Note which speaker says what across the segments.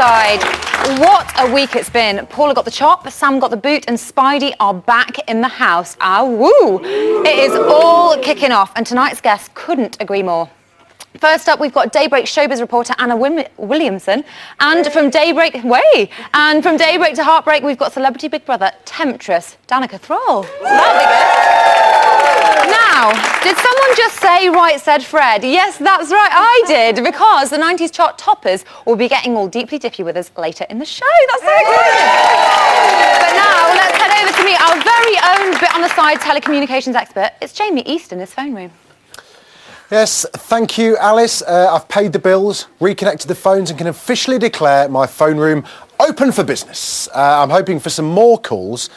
Speaker 1: side. What a week it's been. Paula got the chop, Sam got the boot, and Spidey are back in the house. Ah, woo! It is all kicking off, and tonight's guest couldn't agree more. First up, we've got Daybreak showbiz reporter Anna Williamson, and from Daybreak to Heartbreak, we've got celebrity Big Brother temptress Danica Thrall. That'll be good. Now, did someone just say right said Fred? Yes, that's right, I did, because the 90s chart toppers will be getting all deeply dippy with us later in the show. That's so exciting. But now, let's head over to meet our very own bit on the side telecommunications expert. It's Jamie East in his phone room.
Speaker 2: Yes, thank you, Alice. I've paid the bills, reconnected the phones, and can officially declare my phone room open for business. I'm hoping for some more calls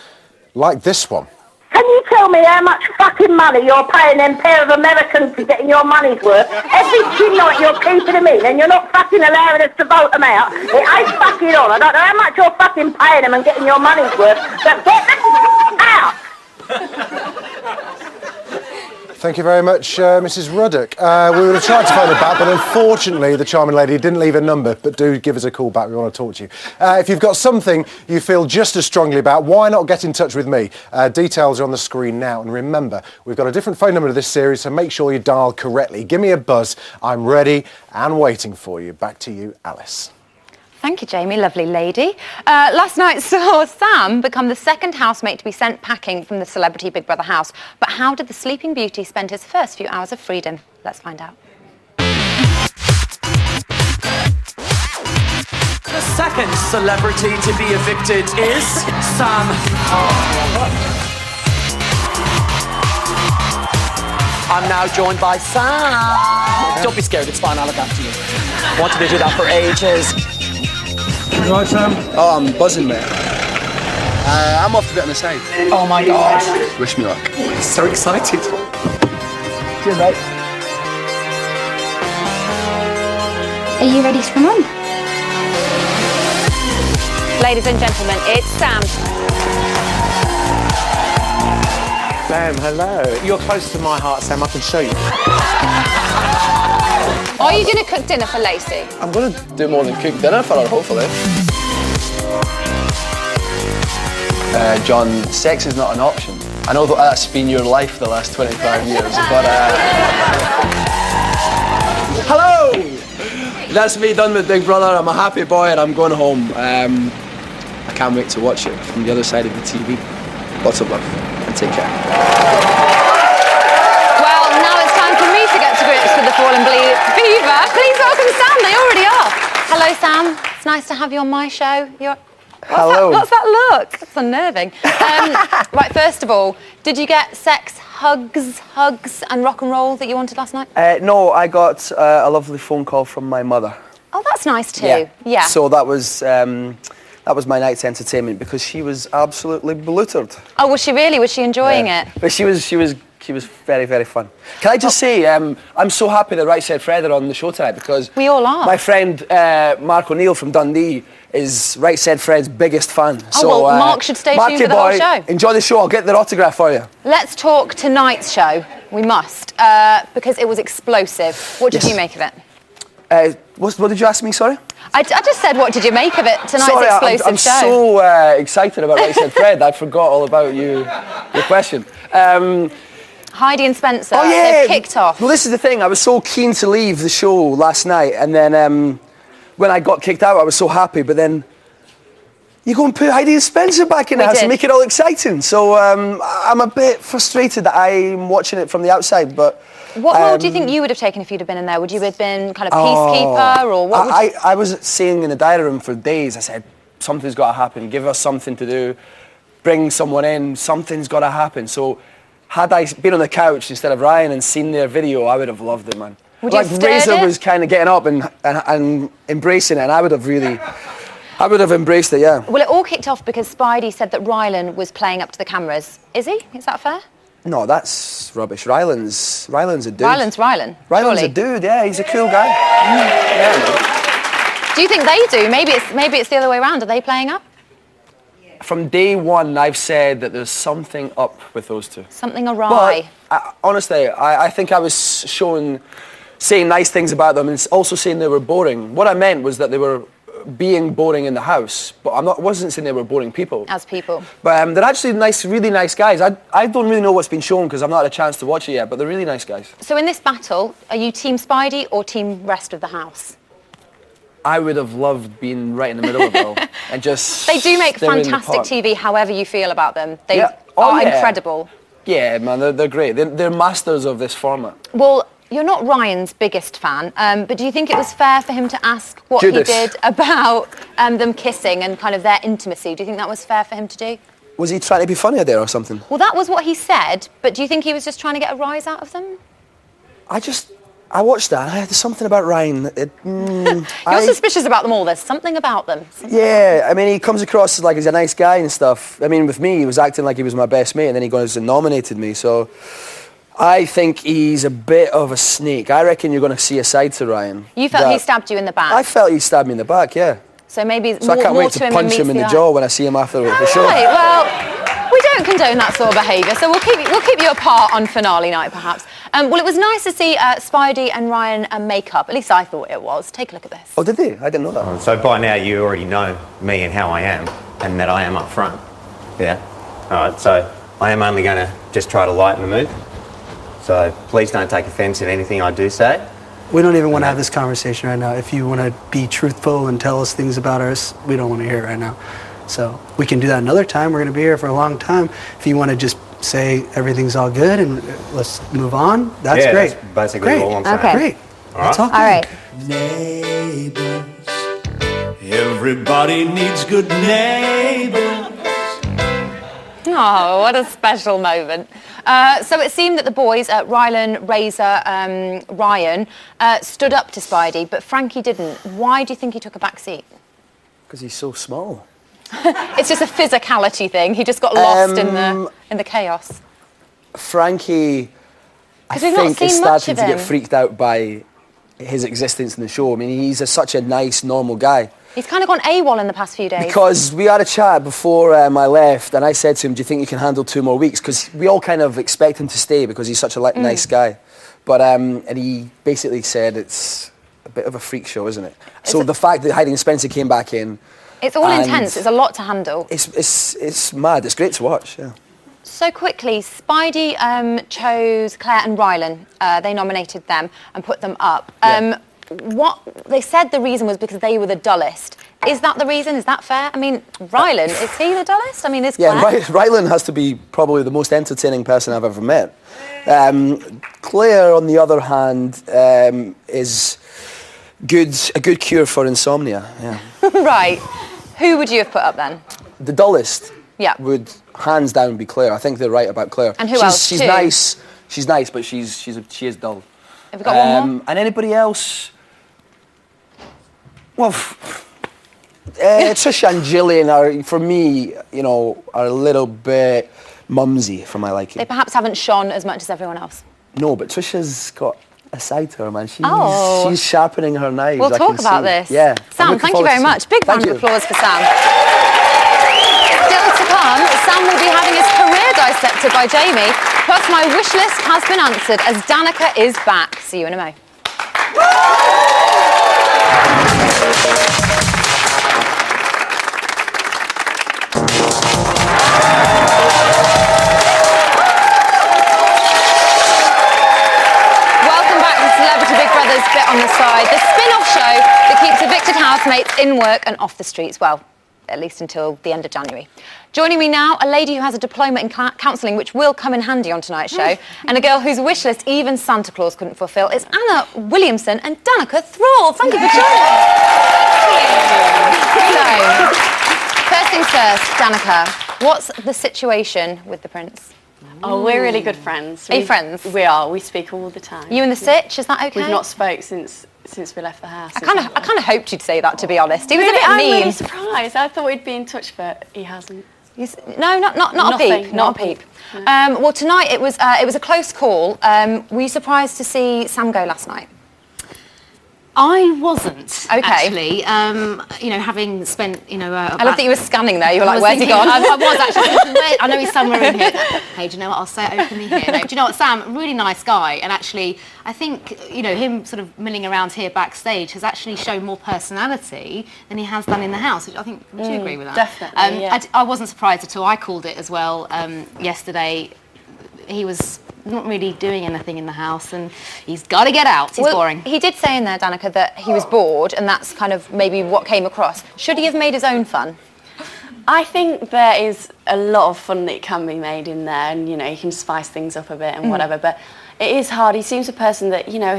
Speaker 2: like this one.
Speaker 3: Can you tell me how much fucking money you're paying them pair of Americans for getting your money's worth? Every chin night you're keeping them in and you're not fucking allowing us to vote them out. It ain't fucking on. I don't know how much you're fucking paying them and getting your money's worth, but get them out!
Speaker 2: Thank you very much, Mrs. Ruddock. We would have tried to phone her back, but unfortunately the charming lady didn't leave a number, but do give us a call back. We want to talk to you. If you've got something you feel just as strongly about, why not get in touch with me? Details are on the screen now. And remember, we've got a different phone number to this series, so make sure you dial correctly. Give me a buzz. I'm ready and waiting for you. Back to you, Alice.
Speaker 1: Thank you, Jamie, lovely lady. Last night saw Sam become the second housemate to be sent packing from the celebrity Big Brother house. But how did the Sleeping Beauty spend his first few hours of freedom? Let's find out.
Speaker 4: The second celebrity to be evicted is Sam. I'm now joined by Sam. Don't be scared, it's fine, I'll look after you. Wanted to do that for ages.
Speaker 5: You all right, Sam?
Speaker 6: Oh, I'm buzzing, mate. I'm off to get on the side.
Speaker 4: Oh my God.
Speaker 6: Wish me luck.
Speaker 4: So excited.
Speaker 6: Cheers, mate.
Speaker 7: Are you ready to come on?
Speaker 1: Ladies and gentlemen, it's Sam.
Speaker 5: Sam, hello. You're close to my heart, Sam. I can show you.
Speaker 1: Are you going to cook dinner for Lacey?
Speaker 6: I'm going to do more than cook dinner for her, hopefully. John, sex is not an option. I know that that's been your life the last 25 years, but... Hello! That's me done with Big Brother. I'm a happy boy and I'm going home. I can't wait to watch it from the other side of the TV. Lots of love and take care.
Speaker 1: Well, now it's time for me to get to grips with the fallen beaver. Please welcome Sam. They already are. Hello, Sam. It's nice to have you on my show.
Speaker 6: Hello.
Speaker 1: What's that look? That's unnerving. Right, first of all, did you get sex, hugs, and rock and roll that you wanted last night?
Speaker 6: No, I got a lovely phone call from my mother.
Speaker 1: Oh, that's nice too. Yeah.
Speaker 6: So that was my night's entertainment because she was absolutely belittled.
Speaker 1: Oh, was she really? Was she enjoying it?
Speaker 6: But she was very, very fun. Can I just say, I'm so happy that Right Said Fred are on the show tonight because
Speaker 1: we all are.
Speaker 6: My friend Mark O'Neill from Dundee is Right Said Fred's biggest fan.
Speaker 1: Oh, so, well, Mark should stay tuned for the whole show.
Speaker 6: Enjoy the show. I'll get their autograph for you.
Speaker 1: Let's talk tonight's show. We must, because it was explosive. What did you make of it?
Speaker 6: What did you ask me, sorry?
Speaker 1: I just said, what did you make of it, tonight's explosive
Speaker 6: I'm
Speaker 1: show?
Speaker 6: I'm so excited about Right Said Fred, I forgot all about your question.
Speaker 1: Heidi and Spencer,
Speaker 6: oh, yeah.
Speaker 1: they've kicked off.
Speaker 6: Well, this is the thing, I was so keen to leave the show last night, and then when I got kicked out, I was so happy, but then you go and put Heidi and Spencer back in the house and make it all exciting. So I'm a bit frustrated that I'm watching it from the outside, but...
Speaker 1: What role do you think you would have taken if you'd have been in there? Would you have been kind of peacekeeper, or what would you...
Speaker 6: I was saying in the diary room for days, I said, something's got to happen, give us something to do, bring someone in, something's got to happen. So had I been on the couch instead of Ryan and seen their video, I would have loved it, man.
Speaker 1: Would you have stirred
Speaker 6: Razor
Speaker 1: it?
Speaker 6: was kind of getting up and embracing it, and I would have embraced it, yeah.
Speaker 1: Well, it all kicked off because Spidey said that Rylan was playing up to the cameras. Is he? Is that fair?
Speaker 6: No, that's rubbish. Rylan's a dude.
Speaker 1: Rylan's Rylan.
Speaker 6: Rylan's a dude, yeah, he's a cool guy. Yeah.
Speaker 1: Do you think they do? Maybe it's the other way around. Are they playing up?
Speaker 6: From day one, I've said that there's something up with those two.
Speaker 1: Something awry.
Speaker 6: But honestly, I think I was saying nice things about them and also saying they were boring. What I meant was that they were being boring in the house, but wasn't saying they were boring people.
Speaker 1: As people.
Speaker 6: But they're actually really nice guys. I don't really know what's been shown because I've not had a chance to watch it yet, but they're really nice guys.
Speaker 1: So in this battle, are you Team Spidey or Team rest of the house?
Speaker 6: I would have loved being right in the middle of it all and just.
Speaker 1: They do make
Speaker 6: stirring the
Speaker 1: fantastic
Speaker 6: pot.
Speaker 1: TV, however you feel about them. They
Speaker 6: Yeah.
Speaker 1: are incredible.
Speaker 6: Yeah, man, they're great. They're masters of this format.
Speaker 1: Well, you're not Ryan's biggest fan, but do you think it was fair for him to ask what
Speaker 6: Judas.
Speaker 1: he did about them kissing and kind of their intimacy? Do you think that was fair for him to do?
Speaker 6: Was he trying to be funny there or something?
Speaker 1: Well, that was what he said, but do you think he was just trying to get a rise out of them?
Speaker 6: I watched that. There's something about Ryan.
Speaker 1: You're suspicious about them all. There's something about them.
Speaker 6: Yeah, I mean, he comes across as like he's a nice guy and stuff. I mean, with me, he was acting like he was my best mate, and then he goes and nominated me. So I think he's a bit of a snake. I reckon you're going to see a side to Ryan.
Speaker 1: You felt he stabbed you in the back?
Speaker 6: I felt he stabbed me in the back, yeah.
Speaker 1: So maybe
Speaker 6: So I can't wait to
Speaker 1: him
Speaker 6: punch him in the jaw when I see him after the show.
Speaker 1: Right, well, we don't condone that sort of behaviour, so we'll keep you apart on finale night, perhaps. Well, it was nice to see Spidey and Ryan make up. At least I thought it was. Take a look at this.
Speaker 6: Oh, did they? I didn't know that.
Speaker 8: So by now you already know me and how I am, and that I am up front. Yeah? All right, so I am only going to just try to lighten the mood. So please don't take offence at anything I do say.
Speaker 9: We don't even want to have this conversation right now. If you want to be truthful and tell us things about us, we don't want to hear it right now. So we can do that another time. We're going to be here for a long time. If you want to just say everything's all good and let's move on, that's great.
Speaker 8: That's basically
Speaker 9: great.
Speaker 8: all I'm saying.
Speaker 1: Okay.
Speaker 9: Great. That's all good.
Speaker 1: All right.
Speaker 10: Neighbors. Everybody needs good neighbors.
Speaker 1: Oh, what a special moment. So it seemed that the boys, Rylan, Razor, Ryan, stood up to Spidey, but Frankie didn't. Why do you think he took a back seat?
Speaker 6: Because he's so small.
Speaker 1: It's just a physicality thing. He just got lost in the chaos.
Speaker 6: Frankie, I
Speaker 1: 'Cause we've not
Speaker 6: think, is
Speaker 1: seen much
Speaker 6: starting
Speaker 1: of
Speaker 6: to get
Speaker 1: him.
Speaker 6: freaked out by his existence in the show. I mean, he's such a nice, normal guy.
Speaker 1: He's kind of gone AWOL in the past few days.
Speaker 6: Because we had a chat before I left, and I said to him, do you think you can handle 2 more weeks? Because we all kind of expect him to stay because he's such a nice guy. But, and he basically said it's a bit of a freak show, isn't it? So the fact that Heidi and Spencer came back in...
Speaker 1: It's all intense. It's a lot to handle.
Speaker 6: It's mad. It's great to watch, yeah.
Speaker 1: So quickly, Spidey chose Claire and Rylan. They nominated them and put them up. What they said the reason was because they were the dullest. Is that the reason? Is that fair? I mean, Rylan, is he the dullest? I mean, is Claire?
Speaker 6: Yeah, Rylan has to be probably the most entertaining person I've ever met. Claire, on the other hand, is a good cure for insomnia. Yeah.
Speaker 1: Right. Who would you have put up then?
Speaker 6: The dullest
Speaker 1: would
Speaker 6: hands down be Claire. I think they're right about Claire.
Speaker 1: And who else?
Speaker 6: She's nice. She's nice, but she is dull.
Speaker 1: Have we got one more?
Speaker 6: And anybody else? Well, Trisha and Gillian are, for me, are a little bit mumsy for my liking.
Speaker 1: They perhaps haven't shone as much as everyone else.
Speaker 6: No, but Trisha's got a side to her, man.
Speaker 1: Oh.
Speaker 6: She's sharpening her knives.
Speaker 1: We'll
Speaker 6: I
Speaker 1: talk
Speaker 6: can
Speaker 1: about
Speaker 6: see.
Speaker 1: this.
Speaker 6: Yeah.
Speaker 1: Sam, thank you very much. Big round of applause for Sam. Still to come, Sam will be having his career dissected by Jamie. Plus, my wish list has been answered as Danica is back. See you in a mo. Welcome back to Celebrity Big Brother's Bit on the Side, the spin-off show that keeps evicted housemates in work and off the streets. Well, at least until the end of January. Joining me now, a lady who has a diploma in counselling, which will come in handy on tonight's show, and a girl whose wish list even Santa Claus couldn't fulfil. It's Anna Williamson and Danica Thrall. Thank you for joining us. So, first things first, Danica, what's the situation with the Prince?
Speaker 11: Oh, we're really good friends.
Speaker 1: Are you friends?
Speaker 11: We are. We speak all the time.
Speaker 1: You and the Sitch, is that okay?
Speaker 11: We've not spoke since we left the house.
Speaker 1: I kind of hoped you'd say that, to be honest. He was a bit
Speaker 11: I'm
Speaker 1: mean.
Speaker 11: really surprised. I thought we'd be in touch, but he hasn't.
Speaker 1: No, not a peep. Not a peep.
Speaker 11: No.
Speaker 1: Well, tonight it was a close call. Were you surprised to see Sam go last night?
Speaker 12: I wasn't,
Speaker 1: Okay.
Speaker 12: actually. You know, having spent, you know...
Speaker 1: I love that you were scanning there. You were like, where's he gone?
Speaker 12: I was actually thinking, I know he's somewhere in here. Hey, do you know what? I'll say it openly here. No, do you know what, Sam? Really nice guy. And actually, I think, you know, him sort of milling around here backstage has actually shown more personality than he has done in the house, which I think, would you agree with that?
Speaker 11: Definitely, yeah.
Speaker 12: I wasn't surprised at all. I called it as well yesterday. He was not really doing anything in the house, and he's got to get out. He's boring.
Speaker 1: He did say in there, Danica, that he was bored, and that's kind of maybe what came across. Should he have made his own fun?
Speaker 11: I think there is a lot of fun that can be made in there, and you know, you can spice things up a bit and whatever, but it is hard. He seems a person that, you know,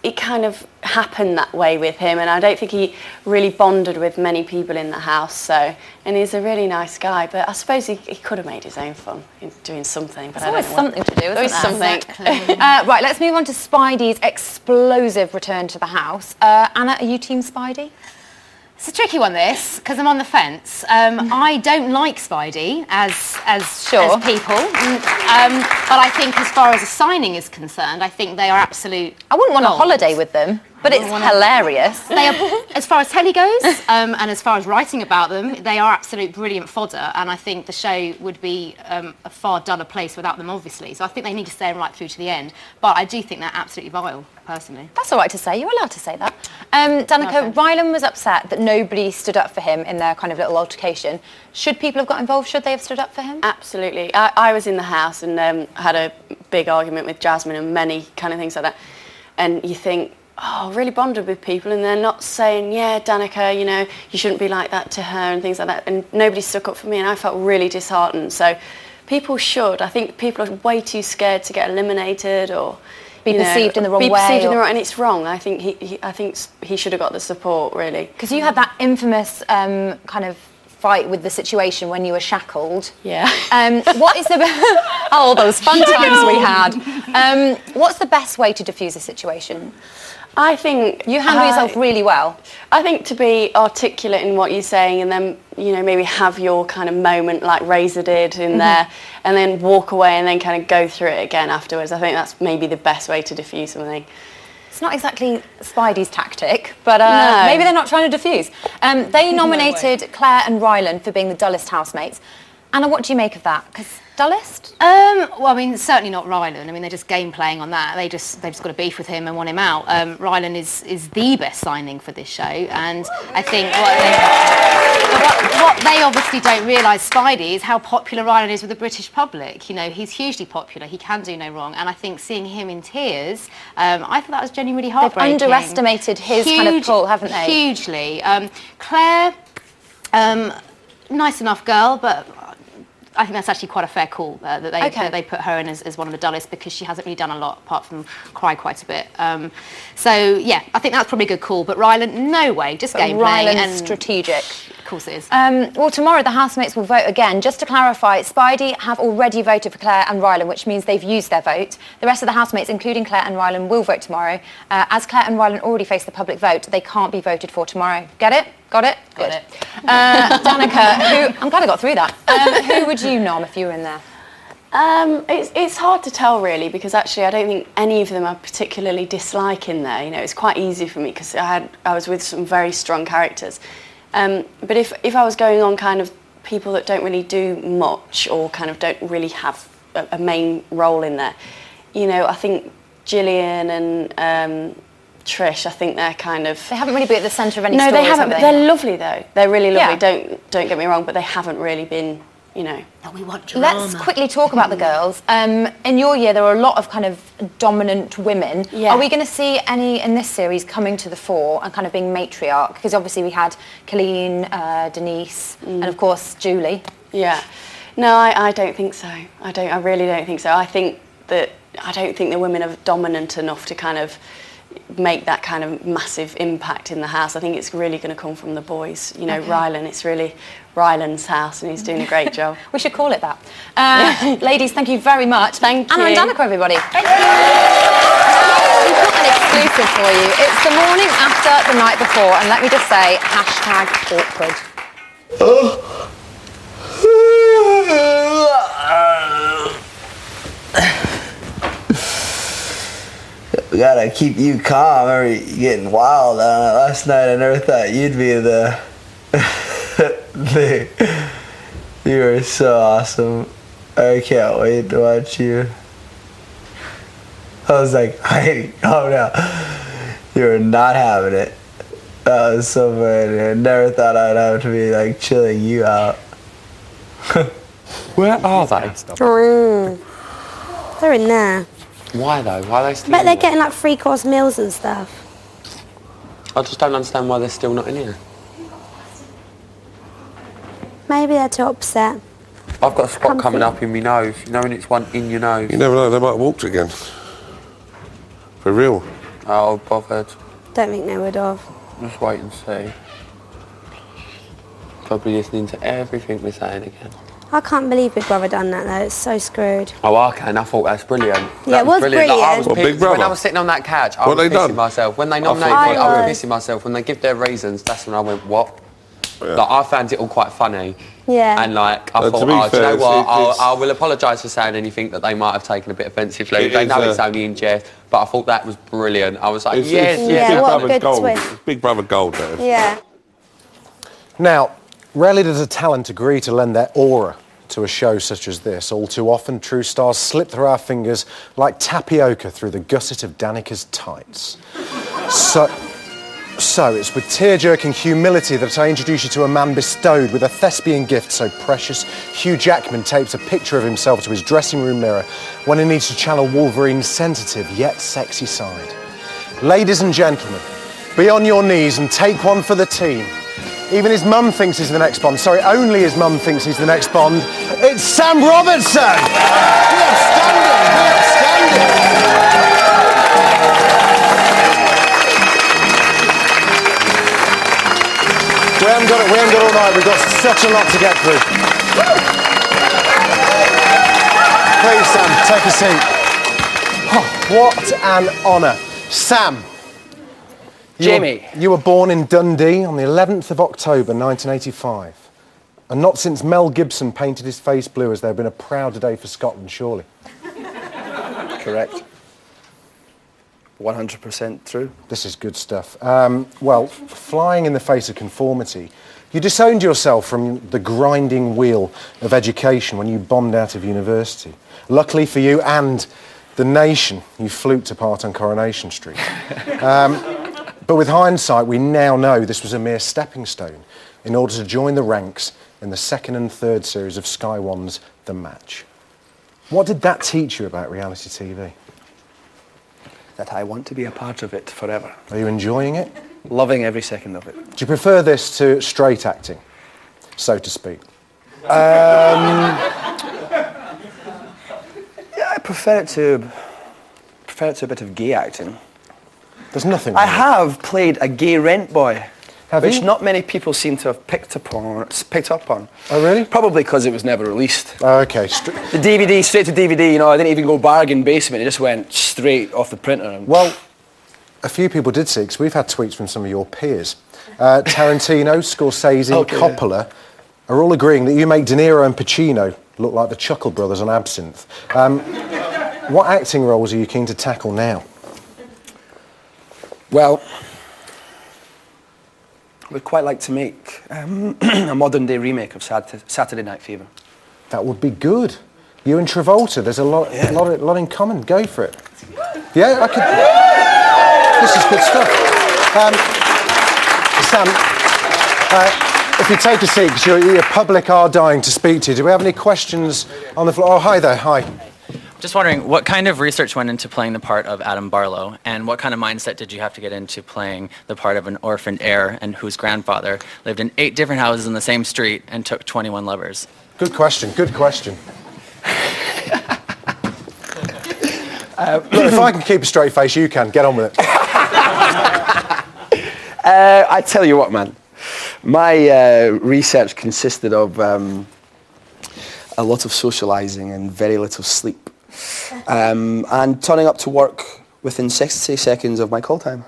Speaker 11: it kind of happened that way with him, and I don't think he really bonded with many people in the house, so, and he's a really nice guy, but I suppose he could have made his own fun in doing something. But
Speaker 1: There's always something to do, isn't
Speaker 11: Always
Speaker 1: there?
Speaker 11: something.
Speaker 1: Right, let's move on to Spidey's explosive return to the house. Anna, are you Team Spidey?
Speaker 12: It's a tricky one, this, because I'm on the fence. I don't like Spidey as people, but I think as far as a signing is concerned, I think they are absolute.
Speaker 1: I wouldn't want
Speaker 12: gold.
Speaker 1: a holiday with them, but it's hilarious.
Speaker 12: They are, as far as telly goes, and as far as writing about them, they are absolute brilliant fodder, and I think the show would be a far duller place without them, obviously. So I think they need to stay right through to the end. But I do think they're absolutely vile, personally.
Speaker 1: That's all right to say. You're allowed to say that. Danica, Rylan was upset that nobody stood up for him in their kind of little altercation. Should people have got involved? Should they have stood up for him?
Speaker 11: Absolutely. I was in the house and had a big argument with Jasmine and many kind of things like that. And you think, oh, really bonded with people, and they're not saying, yeah, Danica, you know, you shouldn't be like that to her and things like that. And nobody stuck up for me, and I felt really disheartened. So people should. I think people are way too scared to get eliminated or
Speaker 1: be perceived in the wrong way.
Speaker 11: Be perceived in the wrong, and it's wrong. I think he should have got the support, really.
Speaker 1: Because you had that infamous kind of fight with the situation when you were shackled.
Speaker 11: Yeah.
Speaker 1: What is the all those fun times we had? What's the best way to diffuse a situation?
Speaker 11: I think
Speaker 1: you handle yourself really well.
Speaker 11: I think to be articulate in what you're saying, and then, you know, maybe have your kind of moment like Razor did in there, and then walk away and then kind of go through it again afterwards. I think that's maybe the best way to diffuse something.
Speaker 1: It's not exactly Spidey's tactic, but
Speaker 11: No.
Speaker 1: maybe they're not trying to diffuse. They nominated Claire and Rylan for being the dullest housemates. Anna, what do you make of that? Because dullest?
Speaker 12: Well, I mean, certainly not Rylan. I mean, they're just game playing on that. They've just got a beef with him and want him out. Rylan is the best signing for this show, and I think what they obviously don't realise, Spidey, is how popular Rylan is with the British public. You know, he's hugely popular. He can do no wrong, and I think seeing him in tears, I thought that was genuinely heartbreaking.
Speaker 1: They've underestimated his kind of pull, haven't they?
Speaker 12: Hugely. Claire, nice enough girl, but I think that's actually quite a fair call that they put her in as one of the dullest, because she hasn't really done a lot apart from cry quite a bit. So yeah, I think that's probably a good call. But Rylan, no way, just game playing and
Speaker 1: strategic.
Speaker 12: Of course it is.
Speaker 1: Well, tomorrow the housemates will vote again. Just to clarify, Spidey have already voted for Claire and Rylan, which means they've used their vote. The rest of the housemates, including Claire and Rylan, will vote tomorrow. As Claire and Rylan already face the public vote, they can't be voted for tomorrow. Get it? Got it?
Speaker 12: Got it.
Speaker 1: Danica, I'm glad I got through that. Who would you nom if you were in there?
Speaker 11: It's hard to tell, really, because actually I don't think any of them I particularly dislike in there. You know, it's quite easy for me because I was with some very strong characters. But if I was going on kind of people that don't really do much or kind of don't really have a main role in there, you know, I think Gillian and Trish, I think they're kind of...
Speaker 1: They haven't really been at the centre of any
Speaker 11: stories,
Speaker 1: stories,
Speaker 11: they haven't.
Speaker 1: have they?
Speaker 11: They're lovely, though. They're really lovely.
Speaker 1: Yeah.
Speaker 11: Don't get me wrong, but they haven't really been, you know...
Speaker 12: No, we want drama.
Speaker 1: Let's quickly talk about the girls. In your year, there were a lot of kind of dominant women.
Speaker 11: Yeah.
Speaker 1: Are we going to see any in this series coming to the fore and kind of being matriarch? Because obviously we had Colleen, Denise, and of course Julie.
Speaker 11: Yeah. No, I don't think so. I really don't think so. I think that I don't think the women are dominant enough to kind of make that kind of massive impact in the house. I think it's really going to come from the boys. You know, Rylan, it's really Rylan's house and he's doing a great job.
Speaker 1: We should call it that. Ladies, thank you very much.
Speaker 11: Thank
Speaker 1: Anna
Speaker 11: you.
Speaker 1: and Danica, everybody. Thank you. We've got an exclusive for you. It's the morning after the night before, and let me just say, #awkward.
Speaker 13: We gotta keep you calm. I remember you getting wild last night. I never thought you'd be the thing. You were so awesome. I can't wait to watch you. I was like, hey, calm down. You were not having it. That was so funny. I never thought I'd have to be like chilling you out.
Speaker 5: Where are they?
Speaker 14: They're in there.
Speaker 5: Why though? Why are they still
Speaker 14: But
Speaker 5: in
Speaker 14: they're
Speaker 5: there?
Speaker 14: getting like 3-course meals and stuff.
Speaker 5: I just don't understand why they're still not in here.
Speaker 14: Maybe they're too upset.
Speaker 5: I've got a spot coming up in my nose. You know when it's one in your nose?
Speaker 15: You never know, they might have walked again. For real.
Speaker 5: Oh, bothered.
Speaker 14: Don't think they would have.
Speaker 5: Just wait and see. Probably listening to everything we're saying again.
Speaker 14: I can't believe Big Brother done that though. It's so screwed.
Speaker 5: Oh, I can. I thought that's brilliant.
Speaker 14: Yeah, it was brilliant.
Speaker 5: Like, I was
Speaker 15: Well, Big
Speaker 5: pissed.
Speaker 15: Brother.
Speaker 5: When I was sitting on that couch, I
Speaker 15: What
Speaker 5: was
Speaker 15: they
Speaker 5: pissing
Speaker 15: done?
Speaker 5: myself. When they nominated me, I was pissing myself. When they give their reasons, that's when I went, what?
Speaker 15: Yeah.
Speaker 5: Like, I found it all quite funny.
Speaker 14: Yeah.
Speaker 5: And like, I thought,
Speaker 15: to be
Speaker 5: do you
Speaker 15: fair,
Speaker 5: know what?
Speaker 15: it's-
Speaker 5: I will apologise for saying anything that they might have taken a bit offensively.
Speaker 15: It
Speaker 5: They
Speaker 15: is,
Speaker 5: know it's only in jest, but I thought that was brilliant. I was like,
Speaker 15: It's
Speaker 5: yes,
Speaker 15: Big
Speaker 14: Yeah, what a
Speaker 15: Brother
Speaker 14: good
Speaker 15: gold.
Speaker 14: twist.
Speaker 15: It's Big Brother gold, that is.
Speaker 14: Yeah.
Speaker 2: Now, rarely does a talent agree to lend their aura to a show such as this. All too often, true stars slip through our fingers like tapioca through the gusset of Danica's tights. So it's with tear-jerking humility that I introduce you to a man bestowed with a thespian gift so precious. Hugh Jackman tapes a picture of himself to his dressing room mirror when he needs to channel Wolverine's sensitive yet sexy side. Ladies and gentlemen, be on your knees and take one for the team. Even his mum thinks he's the next Bond. Sorry, only his mum thinks he's the next Bond. It's Sam Robertson! The outstanding! We haven't got all night. We've got such a lot to get through. Please, Sam, take a seat. Oh, what an honour. Sam.
Speaker 6: Jamie.
Speaker 2: You were born in Dundee on the 11th of October 1985. And not since Mel Gibson painted his face blue has there been a prouder day for Scotland, surely.
Speaker 6: Correct. 100% true.
Speaker 2: This is good stuff. Well, flying in the face of conformity, you disowned yourself from the grinding wheel of education when you bombed out of university. Luckily for you and the nation, you fluked apart on Coronation Street. But with hindsight, we now know this was a mere stepping stone in order to join the ranks in the second and third series of Sky One's The Match. What did that teach you about reality TV?
Speaker 6: That I want to be a part of it forever.
Speaker 2: Are you enjoying it?
Speaker 6: Loving every second of it.
Speaker 2: Do you prefer this to straight acting, so to speak?
Speaker 6: Yeah, I prefer it to a bit of gay acting.
Speaker 2: There's nothing
Speaker 6: I
Speaker 2: wrong.
Speaker 6: have played a gay rent boy, which
Speaker 2: you?
Speaker 6: not many people seem to have picked up on.
Speaker 2: Oh, really?
Speaker 6: Probably because it was never released.
Speaker 2: Oh, okay.
Speaker 6: The DVD, straight to DVD, you know, I didn't even go bargain basement, it just went straight off the printer.
Speaker 2: Well, a few people did see, because we've had tweets from some of your peers. Tarantino, Scorsese, Coppola are all agreeing that you make De Niro and Pacino look like the Chuckle Brothers on Absinthe. What acting roles are you keen to tackle now?
Speaker 6: Well, we'd quite like to make a modern-day remake of Saturday Night Fever.
Speaker 2: That would be good. You and Travolta, there's a lot in common. Go for it. Yeah, I could... This is good stuff. Sam, if you take a seat, because your public are dying to speak to you, do we have any questions on the floor? Oh, hi there, hi.
Speaker 16: Just wondering, what kind of research went into playing the part of Adam Barlow, and what kind of mindset did you have to get into playing the part of an orphaned heir and whose grandfather lived in 8 different houses in the same street and took 21 lovers?
Speaker 2: Good question, good question. Look, if I can keep a straight face, you can. Get on with it.
Speaker 6: I tell you what, man. My research consisted of a lot of socialising and very little sleep. And turning up to work within 60 seconds of my call time.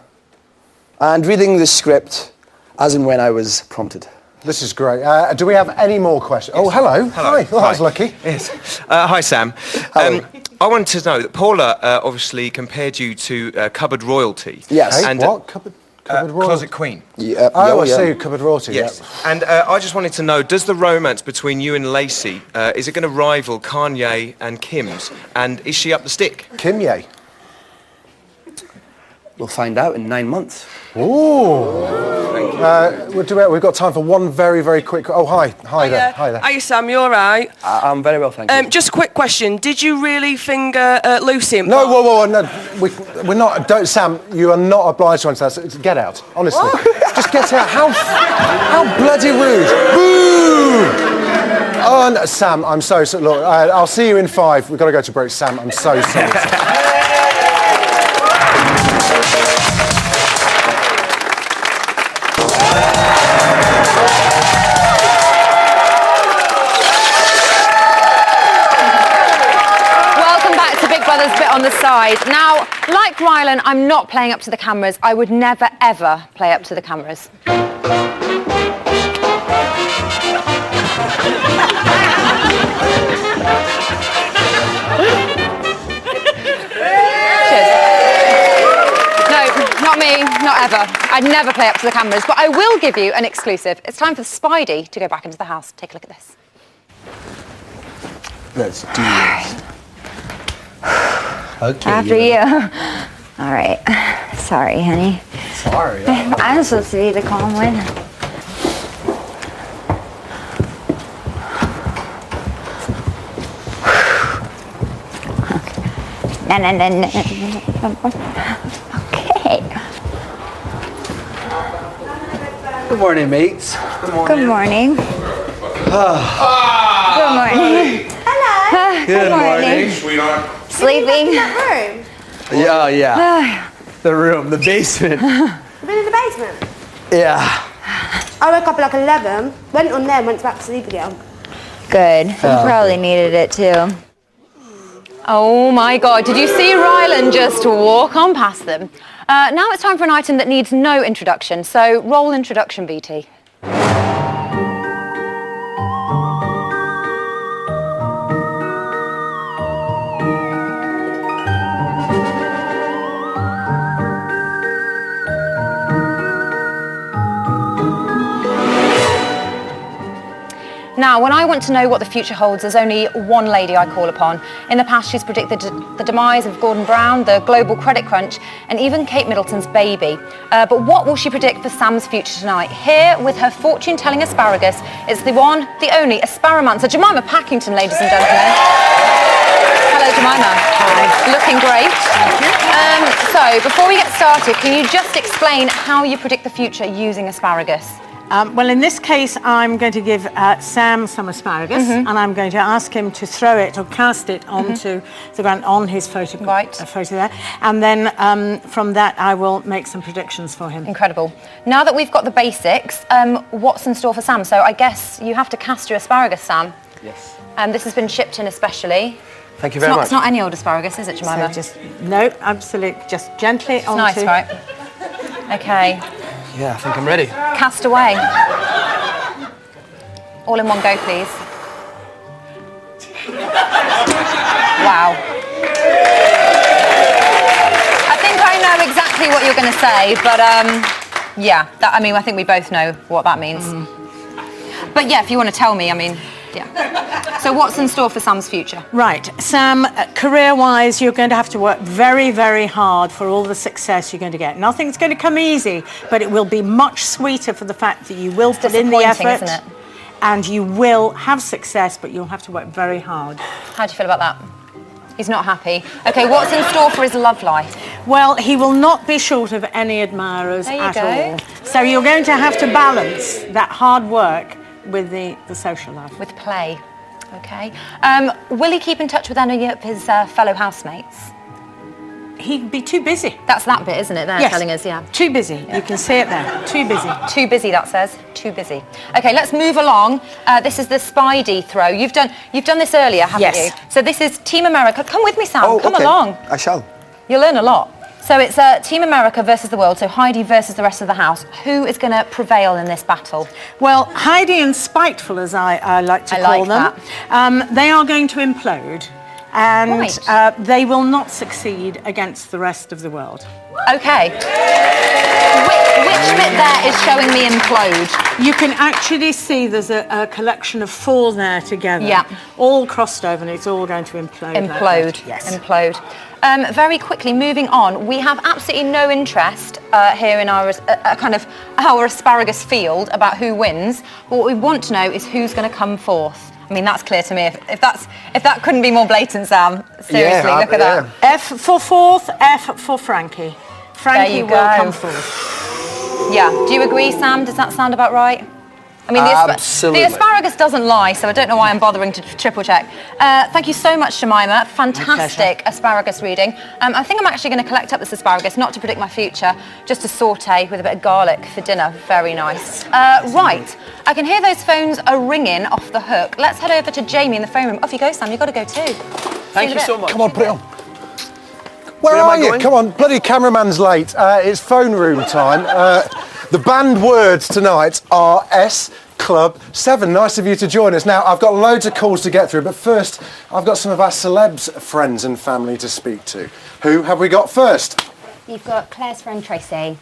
Speaker 6: And reading the script as and when I was prompted.
Speaker 2: This is great. Do we have any more questions? Oh, hello. Hi. Well, that was lucky.
Speaker 17: Yes. Hi, Sam. I wanted to know that Paula obviously compared you to cupboard royalty.
Speaker 6: Yes.
Speaker 2: Hey,
Speaker 17: And,
Speaker 2: what? Cupboard royalty?
Speaker 17: Closet queen.
Speaker 6: Yeah.
Speaker 2: Oh, I see. Cupboard royalty.
Speaker 17: Yes.
Speaker 2: Yeah.
Speaker 17: And I just wanted to know, does the romance between you and Lacey, is it going to rival Kanye and Kim's? And is she up the stick?
Speaker 2: Kim Ye.
Speaker 6: We'll find out in 9 months.
Speaker 2: Ooh. We've got time for one very, very quick... Oh, hi. Hi there. Hi there.
Speaker 18: Hiya, Sam, you all right?
Speaker 6: I'm very well, thank you.
Speaker 18: Just a quick question. Did you really finger Lucy in
Speaker 2: No, whoa, no. We're not... Don't, Sam, you are not obliged to answer that. Get out, honestly. Just get out. How bloody rude. Boo! Oh, no, Sam, I'm so... Look, I'll see you in 5. We've got to go to break. Sam, I'm so sorry.
Speaker 1: Bit on the side. Now, like Rylan, I'm not playing up to the cameras. I would never, ever play up to the cameras. Cheers. No, not me, not ever. I'd never play up to the cameras, but I will give you an exclusive. It's time for Spidey to go back into the house. Take a look at this.
Speaker 13: Let's do this. Okay.
Speaker 19: After you. All right. Sorry, honey.
Speaker 13: Sorry.
Speaker 19: I'm supposed to be the calm one. No. Okay.
Speaker 9: Good morning, mates.
Speaker 19: Good morning. Good morning. Hello.
Speaker 9: Good morning.
Speaker 15: Sweetheart.
Speaker 19: Sleeping.
Speaker 9: Yeah. The basement.
Speaker 14: You've been in the basement?
Speaker 9: Yeah.
Speaker 14: I woke up at like 11, went on there and went back to sleep again.
Speaker 19: Good. Probably needed it too.
Speaker 1: Oh my God, did you see Rylan just walk on past them? Now it's time for an item that needs no introduction, so roll introduction, BT. Now, when I want to know what the future holds, there's only one lady I call upon. In the past, she's predicted the demise of Gordon Brown, the global credit crunch, and even Kate Middleton's baby. But what will she predict for Sam's future tonight? Here, with her fortune-telling asparagus, it's the one, the only asparamancer, Jemima Packington, ladies and gentlemen. Hello, Jemima. Hi. Looking great. So, before we get started, can you just explain how you predict the future using asparagus?
Speaker 20: Well, in this case, I'm going to give Sam some asparagus, and I'm going to ask him to throw it or cast it onto the ground on his photo there, and then from that I will make some predictions for him.
Speaker 1: Incredible. Now that we've got the basics, what's in store for Sam? So I guess you have to cast your asparagus, Sam.
Speaker 6: Yes.
Speaker 1: This has been shipped in especially.
Speaker 6: Thank you very much.
Speaker 1: It's not any old asparagus, is it, Jemima?
Speaker 20: So no, absolutely, just gently
Speaker 1: it's
Speaker 20: onto.
Speaker 1: Nice, right? Okay.
Speaker 6: Yeah, I think I'm ready.
Speaker 1: Cast away. All in one go, please. Wow. I think I know exactly what you're going to say, but yeah, I think we both know what that means. But yeah, if you want to tell me, yeah. So what's in store for Sam's future?
Speaker 20: Right, Sam, career-wise, you're going to have to work very, very hard for all the success you're going to get. Nothing's going to come easy, but it will be much sweeter for the fact that you will put in the effort.
Speaker 1: Isn't it?
Speaker 20: And you will have success, but you'll have to work very hard.
Speaker 1: How do you feel about that? He's not happy. Okay, what's in store for his love life?
Speaker 20: Well, he will not be short of any admirers at all. So you're going to have to balance that hard work with the social life.
Speaker 1: With play. Okay. Will he keep in touch with any of his fellow housemates?
Speaker 20: He'd be too busy.
Speaker 1: That's that bit, isn't it? They're telling us, yeah.
Speaker 20: Too busy. Yeah. You can see it there. Too busy.
Speaker 1: Too busy, that says. Too busy. Okay, let's move along. This is the Spidey throw. You've done this earlier, haven't you? So this is Team America. Come with me, Sam. Come along.
Speaker 6: I shall.
Speaker 1: You'll learn a lot. So it's Team America versus the world, so Heidi versus the rest of the house. Who is going to prevail in this battle?
Speaker 20: Well, Heidi and Spiteful, as I like to call them, they are going to implode. And
Speaker 1: Right.
Speaker 20: they will not succeed against the rest of the world.
Speaker 1: Okay. Which bit there is showing me implode?
Speaker 20: You can actually see there's a collection of 4 there together.
Speaker 1: Yeah.
Speaker 20: All crossed over, and it's all going to implode.
Speaker 1: Implode.
Speaker 20: Yes.
Speaker 1: Implode. Very quickly, moving on, we have absolutely no interest here in our kind of our asparagus field about who wins. But what we want to know is who's going to come forth. I mean, that's clear to me. If that couldn't be more blatant, Sam. Seriously, look at that.
Speaker 20: F for fourth, F for Frankie. Frankie will come forth.
Speaker 1: Yeah. Do you agree, Sam? Does that sound about right? I mean,
Speaker 6: Absolutely.
Speaker 1: the asparagus doesn't lie, so I don't know why I'm bothering to triple check. Thank you so much, Jemima. Fantastic asparagus reading. I think I'm actually going to collect up this asparagus, not to predict my future, just to saute with a bit of garlic for dinner. Very nice. Right, I can hear those phones are ringing off the hook. Let's head over to Jamie in the phone room. Off you go, Sam. You've got to go too.
Speaker 6: Thank you so much.
Speaker 2: Come on, put it on. Where are you? Come on, bloody cameraman's late. It's phone room time. The banned words tonight are S Club 7. Nice of you to join us. Now, I've got loads of calls to get through, but first, I've got some of our celebs, friends and family to speak to. Who have we got first?
Speaker 7: You've got Claire's friend Tracy.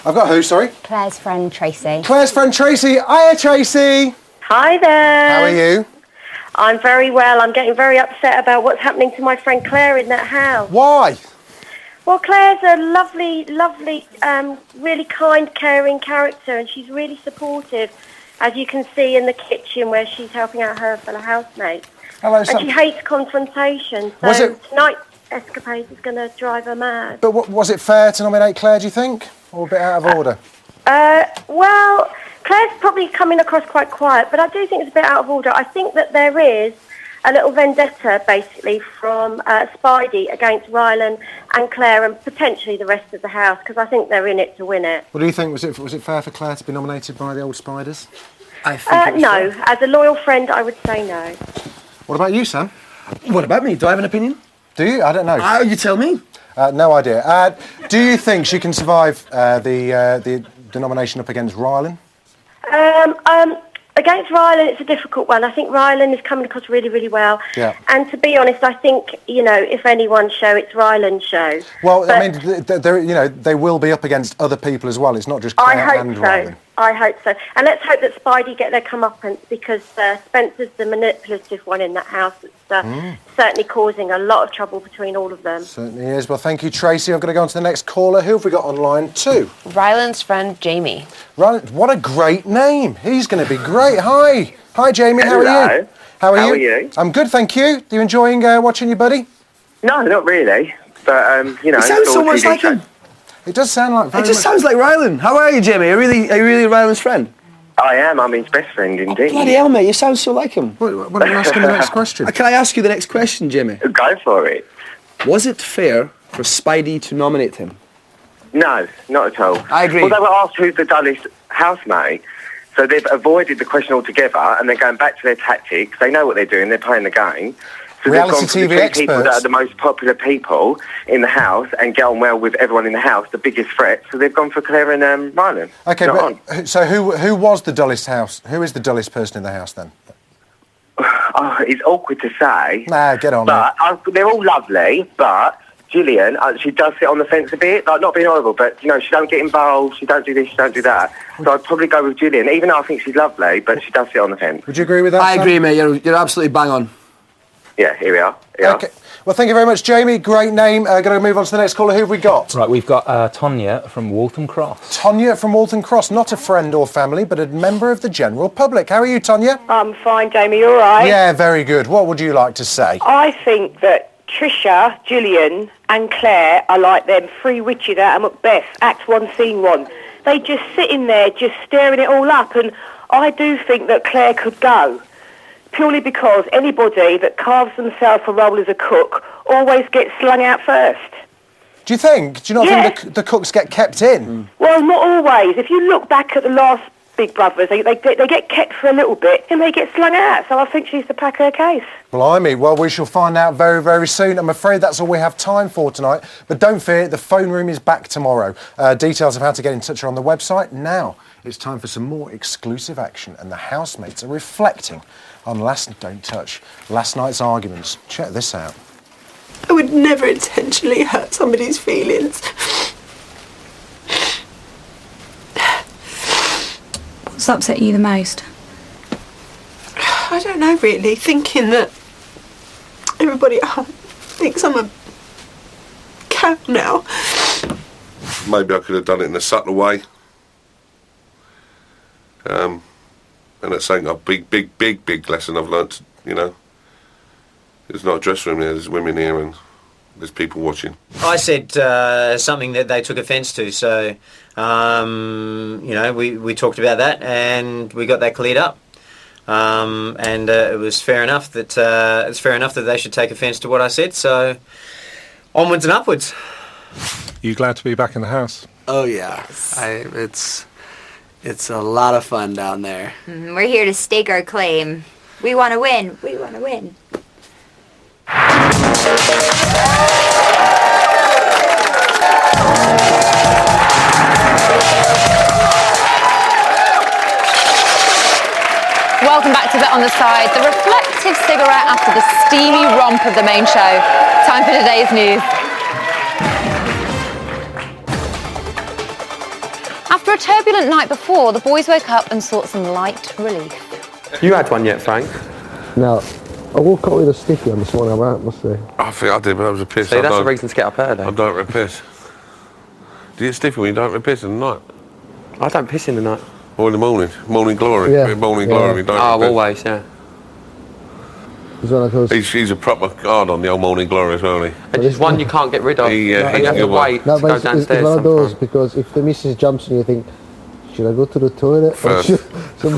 Speaker 2: I've got who, sorry?
Speaker 7: Claire's friend Tracy.
Speaker 2: Claire's friend Tracy. Hiya, Tracy.
Speaker 3: Hi there.
Speaker 2: How are you?
Speaker 3: I'm very well. I'm getting very upset about what's happening to my friend Claire in that house.
Speaker 2: Why?
Speaker 3: Well, Claire's a lovely, really kind, caring character, and she's really supportive, as you can see in the kitchen where she's helping out her fellow housemates.
Speaker 2: Hello,
Speaker 3: and
Speaker 2: Sam.
Speaker 3: she hates confrontation, so tonight's escapade is going to drive her mad.
Speaker 2: But was it fair to nominate Claire, do you think? Or a bit out of order?
Speaker 3: Well, Claire's probably coming across quite quiet, but I do think it's a bit out of order. I think that there is a little vendetta, basically, from Spidey against Rylan and Claire and potentially the rest of the house, because I think they're in it to win it.
Speaker 2: What do you think? Was it fair for Claire to be nominated by the old Spiders?
Speaker 6: I think
Speaker 3: no. As a loyal friend, I would say no.
Speaker 2: What about you, Sam?
Speaker 6: What about me? Do I have an opinion?
Speaker 2: Do you? I don't know.
Speaker 6: You tell me.
Speaker 2: No idea. Do you think she can survive the nomination up against Rylan?
Speaker 3: Against Rylan, it's a difficult one. I think Rylan is coming across really, really well.
Speaker 2: Yeah.
Speaker 3: And to be honest, I think, if anyone's show, it's Rylan's show.
Speaker 2: Well,
Speaker 3: but
Speaker 2: I mean, they will be up against other people as well. It's not just Claire and Rylan.
Speaker 3: I hope so. And let's hope that Spidey get their comeuppance, because Spencer's the manipulative one in that house. It's certainly causing a lot of trouble between all of them.
Speaker 2: Certainly is. Well, thank you, Tracy. I've got to go on to the next caller. Who have we got on line 2?
Speaker 18: Rylan's friend, Jamie.
Speaker 2: Rylan, what a great name. He's going to be great. Hi. Hi, Jamie. How are you?
Speaker 21: How are you?
Speaker 2: I'm good, thank you. Are you enjoying watching your buddy?
Speaker 21: No, not really. But,
Speaker 6: It sounds so much like him.
Speaker 2: It does sound like very
Speaker 6: It just sounds like Rylan. How are you, Jamie? Are you really Rylan's friend?
Speaker 21: I am. I'm his best friend, indeed.
Speaker 6: Bloody hell, mate. You sound so like him.
Speaker 2: Why don't you ask him the next question?
Speaker 6: Can I ask you the next question, Jamie?
Speaker 21: Go for it.
Speaker 6: Was it fair for Spidey to nominate him?
Speaker 21: No, not at all.
Speaker 6: I agree.
Speaker 21: Well, they were asked who's the dullest housemate, so they've avoided the question altogether, and they're going back to their tactics. They know what they're doing. They're playing the game. So
Speaker 2: Reality
Speaker 21: they've gone for the
Speaker 2: TV
Speaker 21: two people that
Speaker 2: experts.
Speaker 21: are the most popular people in the house and get on well with everyone in the house, the biggest threat. So they've gone for Claire and Rylan.
Speaker 2: Okay,
Speaker 21: Not
Speaker 2: but
Speaker 21: on.
Speaker 2: so who was the dullest house? Who is the dullest person in the house then?
Speaker 21: Oh, it's awkward to say.
Speaker 2: Nah, get on.
Speaker 21: But they're all lovely, but Gillian, she does sit on the fence a bit, like not being horrible, but, she don't get involved, she don't do this, she don't do that. So I'd probably go with Gillian, even though I think she's lovely, but she does sit on the fence.
Speaker 2: Would you agree with that,
Speaker 6: I
Speaker 2: Sam?
Speaker 6: agree, mate. You're absolutely bang on.
Speaker 21: Yeah, here we are.
Speaker 2: Okay. Well, thank you very much, Jamie. Great name. Going to move on to the next caller. Who have we got?
Speaker 22: Right, we've got Tonya from Waltham Cross.
Speaker 2: Tonya from Waltham Cross. Not a friend or family, but a member of the general public. How are you, Tonya?
Speaker 23: I'm fine, Jamie. You all right?
Speaker 2: Yeah, very good. What would you like to say?
Speaker 23: I think that Trisha, Gillian and Claire are like them three witches out of Macbeth, Act 1, Scene 1. They just sit in there just staring it all up, and I do think that Claire could go. Purely because anybody that carves themselves a role as a cook always gets slung out first.
Speaker 2: Do you think? Do you not think the cooks get kept in?
Speaker 23: Well, not always. If you look back at the last Big Brothers, they get kept for a little bit and they get slung out. So I think she's to pack her case.
Speaker 2: Blimey. Well, we shall find out very, very soon. I'm afraid that's all we have time for tonight. But don't fear, the phone room is back tomorrow. Details of how to get in touch are on the website now. it's time for some more exclusive action, and the housemates are reflecting on don't touch last night's arguments. Check this out.
Speaker 4: I would never intentionally hurt somebody's feelings.
Speaker 8: What's upset you the most?
Speaker 4: I don't know, really. Thinking that everybody thinks I'm a cow now.
Speaker 15: Maybe I could have done it in a subtle way. And it's something a big lesson I've learnt, you know. There's not a dressing room here, there's women here and there's people watching.
Speaker 10: I said something that they took offence to, so, you know, we talked about that and we got that cleared up. And it was fair enough that they should take offence to what I said, so onwards and upwards.
Speaker 24: You glad to be back in the house?
Speaker 9: Oh yeah, it's a lot of fun down there.
Speaker 19: We're here to stake our claim. We want to win. We want to win.
Speaker 1: Welcome back to Bet on the Side, the reflective cigarette after the steamy romp of the main show. Time for today's news. After a turbulent night before, the boys woke up and sought some light relief.
Speaker 5: You had one yet, Frank?
Speaker 25: No. I woke up with a sticky on this morning, I must say.
Speaker 15: I think I did, but I was a piss.
Speaker 5: See, that's the reason to get up early.
Speaker 15: I don't rip piss. Do you get stiffy when you don't rip piss in the night?
Speaker 5: I don't piss in the night.
Speaker 15: Or in the morning? Morning glory?
Speaker 25: Yeah.
Speaker 15: Morning glory, don't
Speaker 5: Oh,
Speaker 15: rip piss.
Speaker 5: always, yeah.
Speaker 15: He's a proper hard on the old morning glory as well, isn't he?
Speaker 5: And just one you can't get rid of.
Speaker 15: Yeah,
Speaker 5: you have to wait
Speaker 25: No,
Speaker 5: to
Speaker 25: but
Speaker 5: go
Speaker 25: it's
Speaker 5: downstairs
Speaker 25: one of those,
Speaker 5: sometimes.
Speaker 25: because if the missus jumps in, you think, should I go to the toilet?
Speaker 15: First.
Speaker 25: Or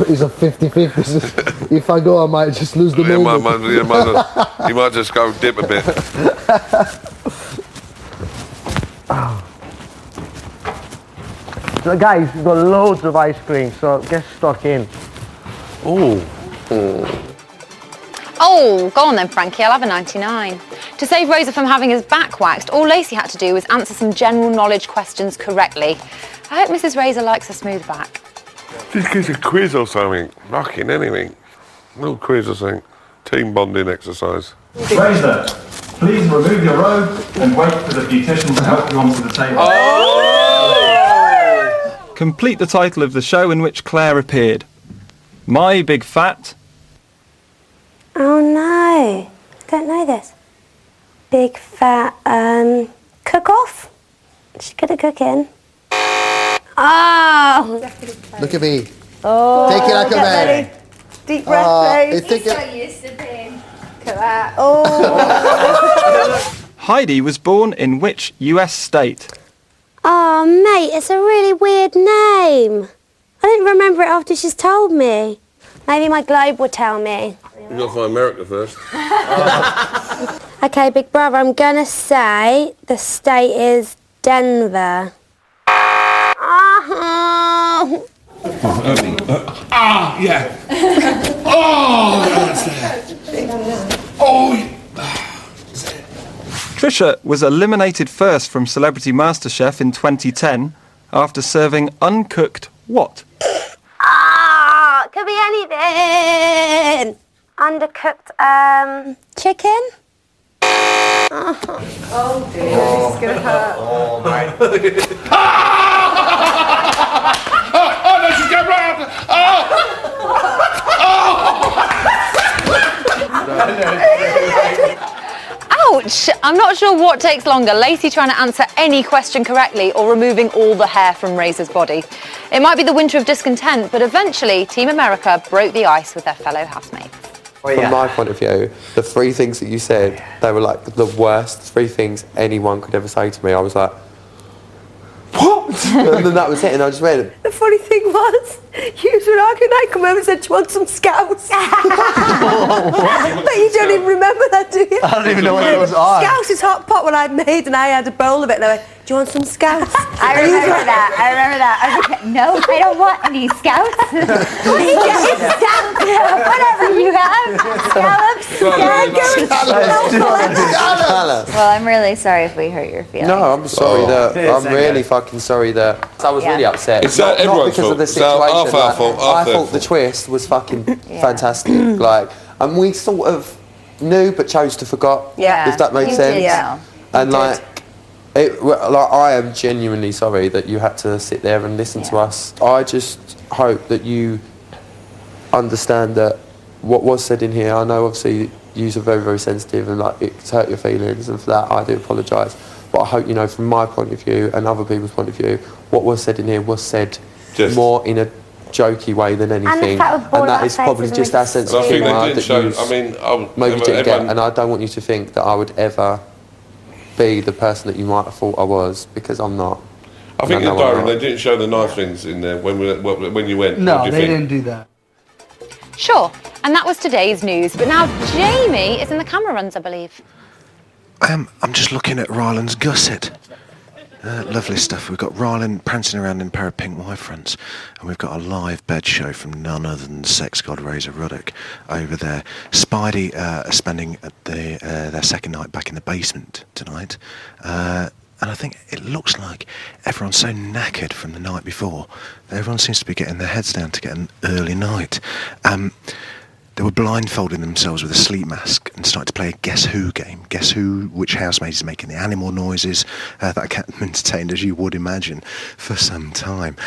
Speaker 25: it's a 50-50. If I go, I might just lose the moment.
Speaker 15: You might just go dip a bit.
Speaker 25: So guys, we've got loads of ice cream, so get stuck in.
Speaker 1: Oh, go on then, Frankie, I'll have a 99. To save Rosa from having his back waxed, all Lacey had to do was answer some general knowledge questions correctly. I hope Mrs. Razor likes a smooth back.
Speaker 15: Just gives a quiz or something. Fucking anything. Little quiz or something. Team bonding exercise.
Speaker 26: Razor, please remove your robe and wait for the beautician to help you onto the table.
Speaker 27: Complete the title of the show in which Claire appeared. My Big Fat...
Speaker 14: Oh no, I don't know this. Big fat cook-off? She's good at cooking. Oh!
Speaker 25: Look at me.
Speaker 14: Oh,
Speaker 25: Take it like a
Speaker 14: get
Speaker 25: man.
Speaker 14: ready. Deep breath, please.
Speaker 19: used to being.
Speaker 14: Look at that. Oh!
Speaker 27: Heidi was born in which US state?
Speaker 14: Oh, mate, it's a really weird name. I didn't remember it after she's told me. Maybe my globe would tell me.
Speaker 15: You've got to find America first.
Speaker 14: Okay, big brother, I'm gonna say the state is Denver. Oh.
Speaker 26: Yeah. Oh, that's there. Oh.
Speaker 27: Trisha was eliminated first from Celebrity MasterChef in 2010 after serving uncooked what?
Speaker 14: Ah, could be anything. Undercooked, chicken? Oh dear, this is gonna hurt.
Speaker 26: Oh, no, she's going right after.
Speaker 1: Ouch! I'm not sure what takes longer, Lacey trying to answer any question correctly or removing all the hair from Razor's body. It might be the winter of discontent, but eventually Team America broke the ice with their fellow housemates.
Speaker 5: From my point of view, the three things that you said, they were like the worst three things anyone could ever say to me. I was like, what? And then that was it, and I just went.
Speaker 14: The funny thing was,
Speaker 4: Usually I come over and said, do you want some scouts? But you don't even remember that, do you?
Speaker 6: I don't even know what it was.
Speaker 4: Scouts is hot pot when I'd made and I had a bowl of it and I went, do you want some scouts?
Speaker 19: I remember that. I was like, no, I don't want any scouts. Whatever you have. Scallops. Well, I'm really sorry if we hurt your feelings.
Speaker 5: No, I'm sorry I'm really fucking sorry that I was really upset.
Speaker 15: It's
Speaker 5: not
Speaker 15: everyone's
Speaker 5: because
Speaker 15: fault.
Speaker 5: of the
Speaker 15: It's
Speaker 5: situation.
Speaker 15: our fault.
Speaker 5: I thought the twist was fucking fantastic. And we sort of knew but chose to forget.
Speaker 19: Yeah.
Speaker 5: If that makes sense.
Speaker 19: Yeah.
Speaker 5: And I am genuinely sorry that you had to sit there and listen to us. I just hope that you understand that what was said in here, I know obviously you are very, very sensitive and it's hurt your feelings, and for that I do apologise. But I hope you know from my point of view and other people's point of view, what was said in here was said more in a jokey way than anything. And that is probably just our sense of humour that maybe didn't get. And I don't want you to think that I would ever be the person that you might have thought I was, because I'm not.
Speaker 15: I think in the diary they didn't show the nice things in there when you went.
Speaker 9: No, they didn't do that.
Speaker 1: Sure, and that was today's news. But now Jamie is in the camera runs, I believe.
Speaker 2: I'm just looking at Ryland's gusset. Lovely stuff. We've got Ryland prancing around in a pair of pink Y-fronts, and we've got a live bed show from none other than sex god Razor Ruddock over there. Spidey are spending their second night back in the basement tonight, and I think it looks like everyone's so knackered from the night before that everyone seems to be getting their heads down to get an early night. They were blindfolding themselves with a sleep mask and started to play a Guess Who game. Guess which housemaid is making the animal noises that I kept them entertained, as you would imagine, for some time.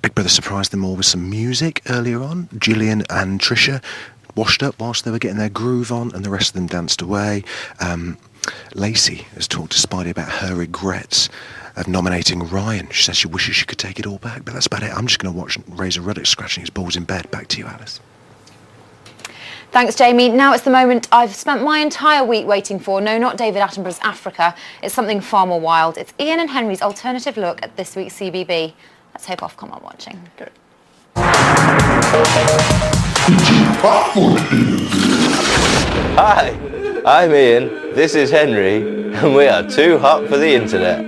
Speaker 2: Big Brother surprised them all with some music earlier on. Gillian and Trisha washed up whilst they were getting their groove on, and the rest of them danced away. Lacey has talked to Spidey about her regrets of nominating Ryan. She says she wishes she could take it all back, but that's about it. I'm just going to watch Razor Ruddock scratching his balls in bed. Back to you, Alice.
Speaker 1: Thanks, Jamie. Now it's the moment I've spent my entire week waiting for. No, not David Attenborough's Africa. It's something far more wild. It's Ian and Henry's alternative look at this week's CBB. Let's hope Ofcom are watching.
Speaker 7: Good.
Speaker 11: Hi, I'm Ian, this is Henry, and we are too hot for the internet.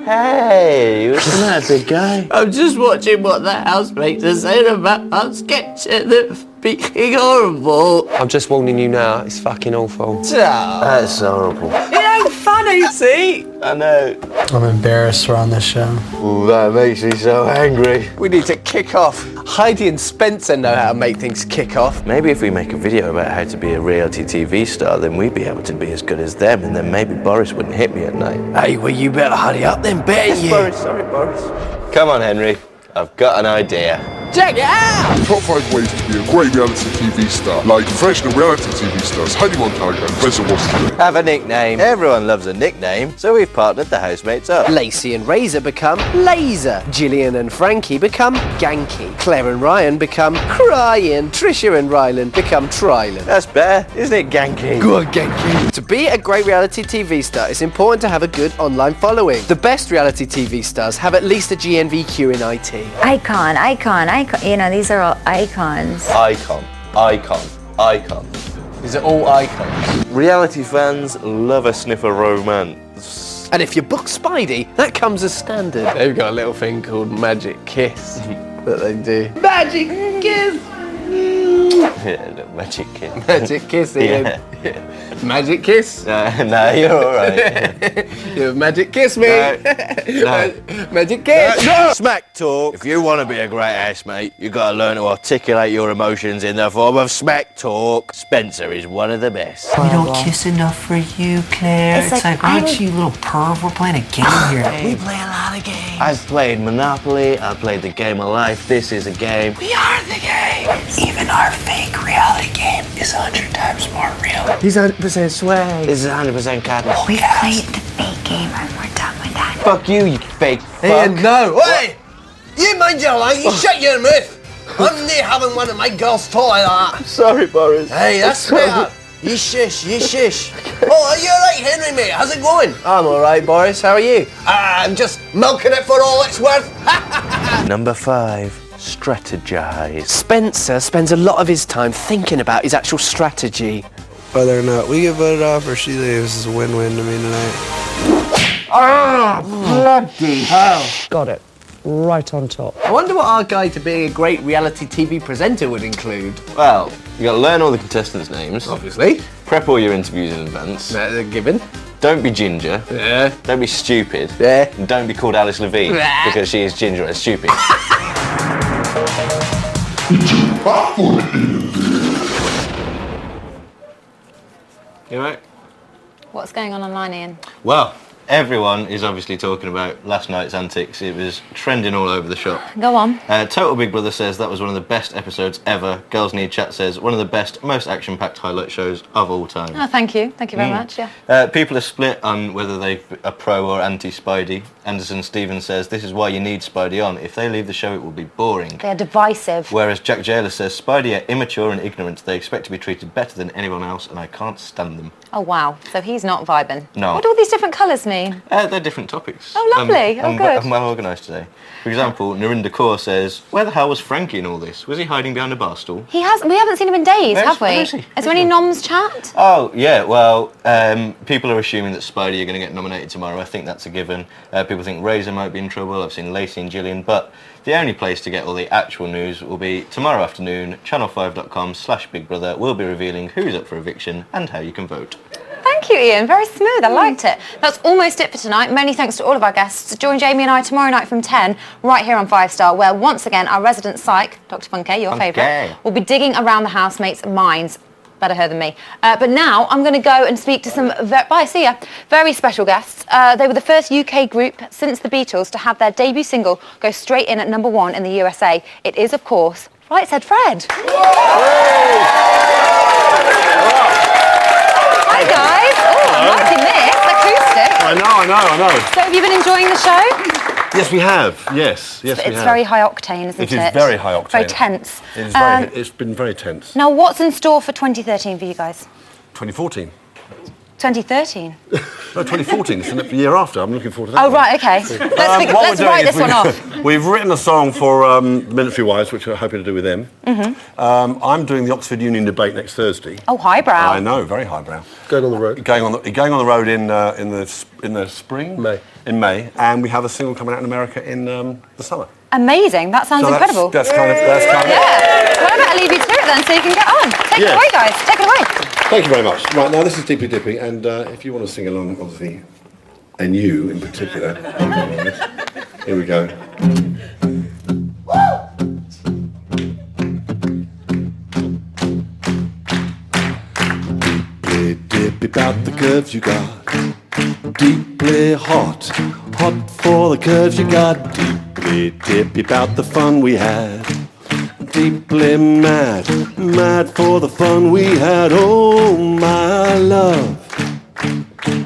Speaker 11: Hey, what's the matter, big guy?
Speaker 12: I'm just watching what the housemates are saying about our sketch and they're being horrible.
Speaker 5: I'm just warning you now, it's fucking awful.
Speaker 11: That's horrible.
Speaker 12: It ain't funny, see?
Speaker 11: I know.
Speaker 9: I'm embarrassed we're on this show.
Speaker 11: Ooh, that makes me so angry.
Speaker 6: We need to kick off. Heidi and Spencer know how to make things kick off.
Speaker 11: Maybe if we make a video about how to be a reality TV star, then we'd be able to be as good as them, and then maybe Boris wouldn't hit me at night.
Speaker 6: Hey, well, you better hurry up then, better you.
Speaker 11: Boris, sorry, Boris. Come on, Henry. I've got an idea.
Speaker 12: Check it out!
Speaker 13: Top 5 ways to be a great reality TV star, like professional reality TV stars Heidi Montag and Spencer Washington.
Speaker 11: Have a nickname. Everyone loves a nickname, so we've partnered the housemates up.
Speaker 6: Lacey and Razor become Laser. Gillian and Frankie become Ganky. Claire and Ryan become Crying. Trisha and Ryland become Tryland.
Speaker 11: That's better, isn't it, Ganky?
Speaker 6: Good, Ganky. To be a great reality TV star, it's important to have a good online following. The best reality TV stars have at least a GNVQ in IT.
Speaker 19: Icon. You know, these are all icons.
Speaker 11: Icon.
Speaker 6: These are all icons.
Speaker 11: Reality fans love a sniff of romance.
Speaker 6: And if you book Spidey, that comes as standard. They've got a little thing called Magic Kiss that they do.
Speaker 12: Magic kiss!
Speaker 11: Yeah, look, Magic Kiss.
Speaker 6: Magic Kiss, Ian.
Speaker 11: Yeah.
Speaker 6: Magic Kiss?
Speaker 11: No, you're alright.
Speaker 6: You magic kiss me.
Speaker 11: No.
Speaker 6: Magic kiss.
Speaker 11: No. Smack talk. If you want to be a great housemate, you got to learn to articulate your emotions in the form of smack talk. Spencer is one of the best.
Speaker 12: We don't kiss enough for you, Claire. It's like aren't you, little perv? We're playing a game here. We play a lot of games.
Speaker 11: I've played Monopoly. I've played the game of life. This is a game.
Speaker 12: We are the game. Even our fake reality game is 100 times more real.
Speaker 11: He's 100% swag. This is 100% cat.
Speaker 19: We played the fake game and we're done with that.
Speaker 11: Fuck you fake fuck.
Speaker 6: Ian, no. Hey! You mind your line. You shut your mouth. I'm not having one of my girls talk like that.
Speaker 11: I'm sorry, Boris.
Speaker 6: Hey, that's better. You shush, you shush. Oh, are you alright, Henry, mate? How's it going? I'm alright, Boris. How are you? I'm just milking it for all it's worth.
Speaker 11: Number 5, strategize.
Speaker 3: Spencer spends a lot of his time thinking about his actual strategy.
Speaker 9: Whether or not we get voted off or she leaves is a win-win to me tonight.
Speaker 12: Bloody hell.
Speaker 3: Got it. Right on top.
Speaker 12: I wonder what our guide to being a great reality TV presenter would include.
Speaker 7: Well, you got to learn all the contestants' names.
Speaker 12: Obviously.
Speaker 7: Prep all your interviews in advance.
Speaker 12: They're given.
Speaker 7: Don't be ginger.
Speaker 12: Yeah.
Speaker 7: Don't be stupid.
Speaker 12: Yeah.
Speaker 7: And don't be called Alice Levine because she is ginger and stupid. You right?
Speaker 1: What's going on online, Ian?
Speaker 7: Well, everyone is obviously talking about last night's antics. It was trending all over the shop.
Speaker 1: Go on.
Speaker 7: Total Big Brother says that was one of the best episodes ever. Girls Need Chat says one of the best, most action-packed highlight shows of all time.
Speaker 1: Oh, thank you. Thank you very much, yeah.
Speaker 7: People are split on whether they are pro or anti-Spidey. Anderson Stevens says this is why you need Spidey on. If they leave the show, it will be boring.
Speaker 1: They are divisive.
Speaker 7: Whereas Jack Jailer says Spidey are immature and ignorant. They expect to be treated better than anyone else, and I can't stand them.
Speaker 1: Oh, wow. So he's not vibing.
Speaker 7: No.
Speaker 1: What do all these different colours mean?
Speaker 7: They're different topics.
Speaker 1: Oh, lovely.
Speaker 7: I'm
Speaker 1: good.
Speaker 7: well organised today. For example, Narinder Kaur says, where the hell was Frankie in all this? Was he hiding behind a bar stool?
Speaker 1: We haven't seen him in days,
Speaker 7: Where
Speaker 1: have we?
Speaker 7: is he?
Speaker 1: Is there any noms chat?
Speaker 7: Oh, yeah, well, people are assuming that Spidey are going to get nominated tomorrow. I think that's a given. People think Razor might be in trouble. I've seen Lacey and Gillian. But the only place to get all the actual news will be tomorrow afternoon. Channel5.com/Big Brother will be revealing who's up for eviction and how you can vote.
Speaker 1: Thank you, Ian. Very smooth. I liked it. That's almost it for tonight. Many thanks to all of our guests. Join Jamie and I tomorrow night from 10, right here on 5 Star, where once again our resident psych, Dr. Funke, your favourite, will be digging around the housemates' minds. Better her than me. But now I'm going to go and speak to some very special guests. They were the first UK group since the Beatles to have their debut single go straight in at #1 in the USA. It is, of course, Right Said Fred. Hi guys. Oh, I'm liking this acoustic.
Speaker 16: I know.
Speaker 1: So have you been enjoying the show?
Speaker 16: Yes, we have. Yes, we have.
Speaker 1: It's very high octane, isn't it?
Speaker 16: It is very high octane.
Speaker 1: Very tense.
Speaker 16: It is it's been very tense.
Speaker 1: Now, what's in store for 2013 for you guys?
Speaker 16: 2014.
Speaker 1: 2013?
Speaker 16: No, 2014. It's the year after. I'm looking forward to that.
Speaker 1: Oh, right, okay. Let's write this one off.
Speaker 16: We've written a song for Military Wives, which we're hoping to do with them.
Speaker 1: Mm-hmm.
Speaker 16: I'm doing the Oxford Union debate next Thursday.
Speaker 1: Oh, highbrow.
Speaker 16: I know, very highbrow.
Speaker 2: Going on the road.
Speaker 16: Going on the road in the spring.
Speaker 2: May.
Speaker 16: In May, and we have a single coming out in America in the summer.
Speaker 1: Amazing. That sounds incredible.
Speaker 16: That's kind of.
Speaker 1: Yeah. Well, I better leave you to it then, so you can get on. Take it away, guys. Take it away.
Speaker 16: Thank you very much. Right, now this is Deeply Dippy, and if you want to sing along, obviously, and you in particular, here we go. Deeply dippy about the curves you got, deeply hot, hot for the curves you got, deeply dippy about the fun we had. Deeply mad, mad for the fun we had. Oh, my love,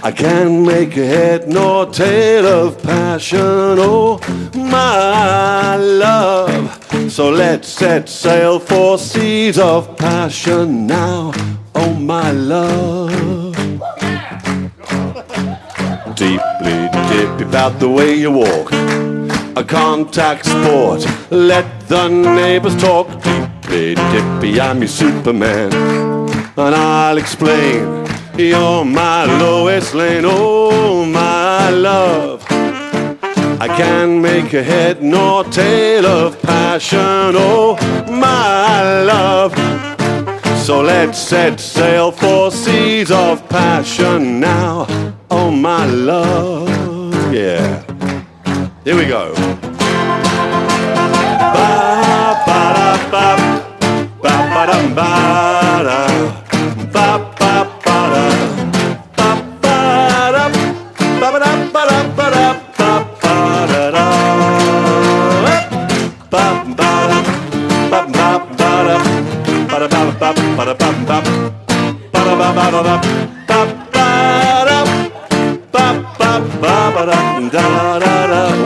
Speaker 16: I can't make a head nor tail of passion. Oh, my love, so let's set sail for seas of passion now. Oh, my love, deeply dippy about the way you walk, a contact sport, let the neighbors talk. Deeply dippy, I'm your Superman, and I'll explain, you're my Lois Lane. Oh, my love, I can't make a head nor tail of passion. Oh, my love, so let's set sail for seas of passion now. Oh, my love, yeah. Here we go.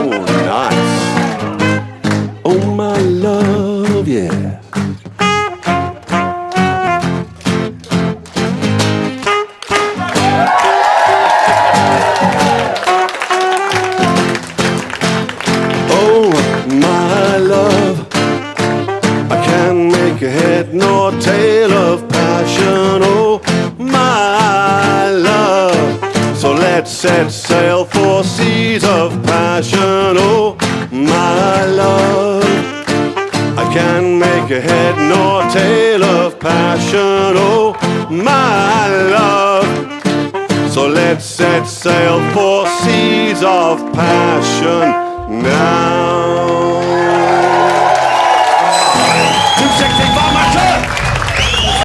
Speaker 16: Oh, nice. Oh, my love, yeah. Oh, my set sail for seas of passion, oh my love. I can't make a head nor tail of passion, oh my love. So let's set sail for seas of passion now.